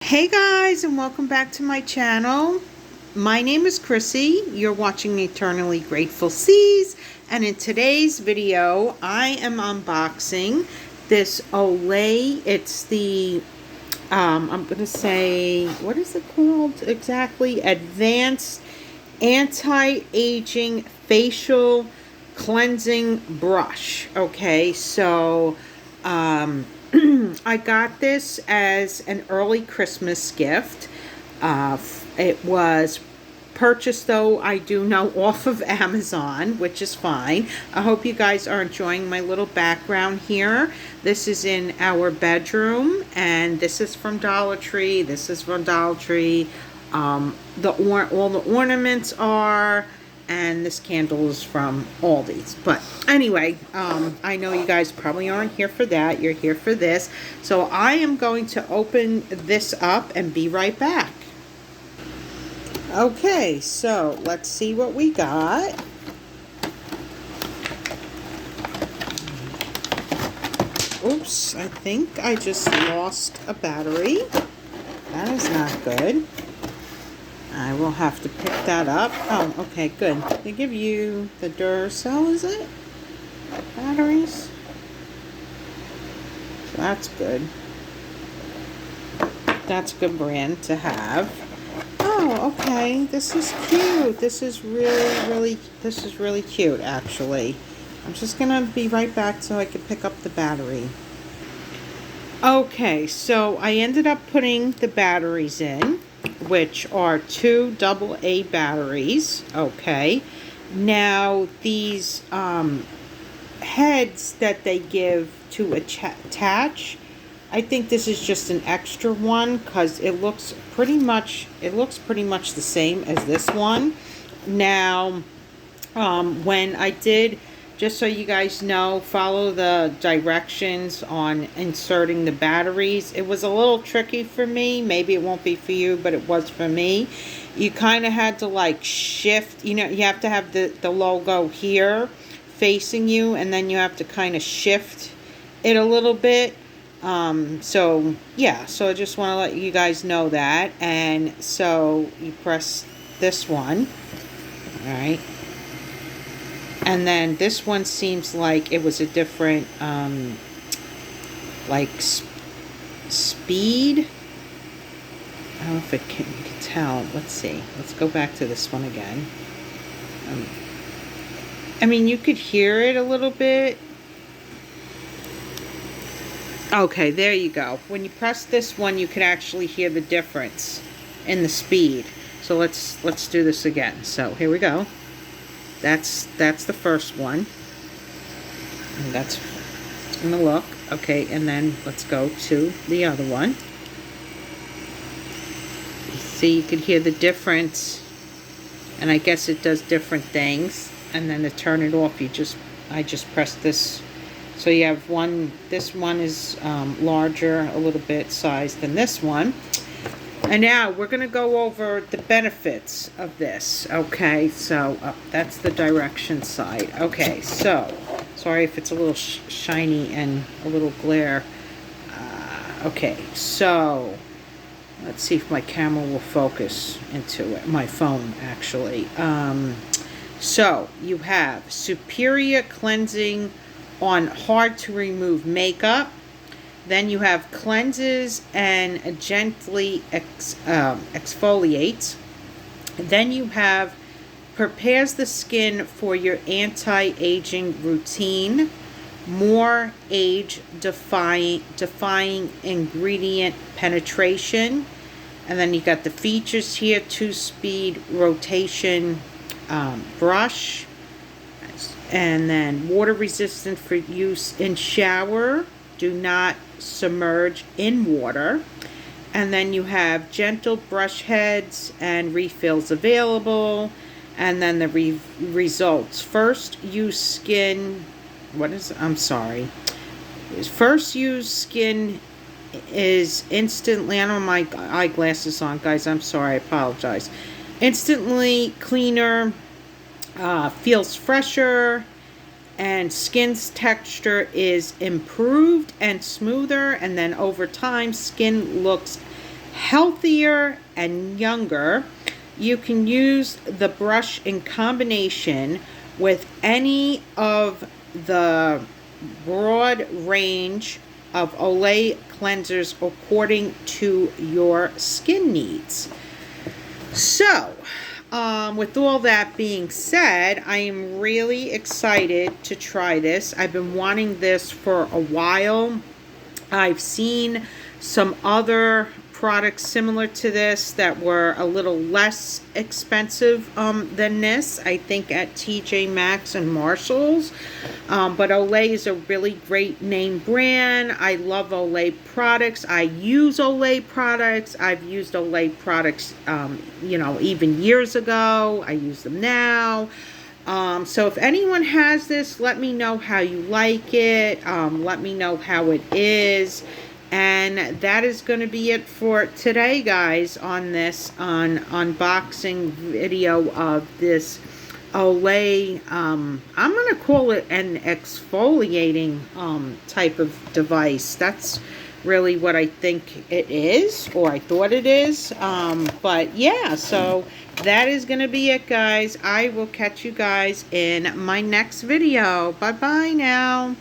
Hey guys, and welcome back to my channel. My name is Chrissy. You're watching Eternally Grateful Seas, and in today's video I am unboxing this Olay. It's the I'm gonna say, what is it called exactly? Advanced Anti-Aging Facial Cleansing Brush. Okay, so I got this as an early Christmas gift. It was purchased, though, I do know, off of Amazon, which is fine. I hope you guys are enjoying my little background here. This is in our bedroom, and this is from Dollar Tree. This is from Dollar Tree. All the ornaments are, and this candle is from Aldi's. But anyway, I know you guys probably aren't here for that. You're here for this. So I am going to open this up and be right back. Okay, so let's see what we got. Oops, I think I just lost a battery. That is not good. I will have to pick that up. Oh, okay, good. They give you the Duracell, is it? Batteries. So that's good. That's a good brand to have. Oh, okay. This is cute. This is really cute, actually. I'm just gonna be right back so I can pick up the battery. Okay, so I ended up putting the batteries in, which are 2 AA batteries. Okay, now these heads that they give to attach, I think this is just an extra one because it looks pretty much the same as this one. Now when I did, just so you guys know, follow the directions on inserting the batteries. It was a little tricky for me. Maybe it won't be for you, but it was for me. You kind of had to like shift, you have to have the logo here facing you, and then you have to kind of shift it a little bit. So yeah, so I just want to let you guys know that. And so you press this one, all right. And then this one seems like it was a different, like, speed. I don't know if you can tell. Let's see. Let's go back to this one again. I mean, you could hear it a little bit. Okay, there you go. When you press this one, you can actually hear the difference in the speed. So let's do this again. So here we go. That's the first one, and that's gonna look okay. And then let's go to the other one. See, you can hear the difference, and I guess it does different things. And then to turn it off, I just press this. So you have one. This one is larger, a little bit size than this one. And now we're going to go over the benefits of this. Okay, so that's the direction side. Okay, so sorry if it's a little shiny and a little glare. Okay, so let's see if my camera will focus into it. My phone, actually. So you have superior cleansing on hard to remove makeup. Then you have cleanses and gently exfoliates. Then you have prepares the skin for your anti-aging routine. More age-defying ingredient penetration. And then you got the features here: 2-speed rotation brush. And then water resistant for use in shower. Do not submerge in water. And then you have gentle brush heads and refills available. And then the results: first use skin first use skin is instantly, I don't have my eyeglasses on, guys, I'm sorry, I apologize. Instantly cleaner, feels fresher, and skin's texture is improved and smoother, and then over time skin looks healthier and younger. You can use the brush in combination with any of the broad range of Olay cleansers according to your skin needs. So, with all that being said, I am really excited to try this. I've been wanting this for a while. I've seen some other products similar to this that were a little less expensive than this, I think at TJ Maxx and Marshall's. But Olay is a really great name brand. I love Olay products. I use Olay products. I've used Olay products, you know, even years ago. I use them now. So if anyone has this, let me know how you like it. Let me know how it is. And that is going to be it for today, guys, on this unboxing video of this Olay. I'm going to call it an exfoliating type of device. That's really what I think it is, or I thought it is. But yeah, so that is going to be it, guys. I will catch you guys in my next video. Bye-bye now.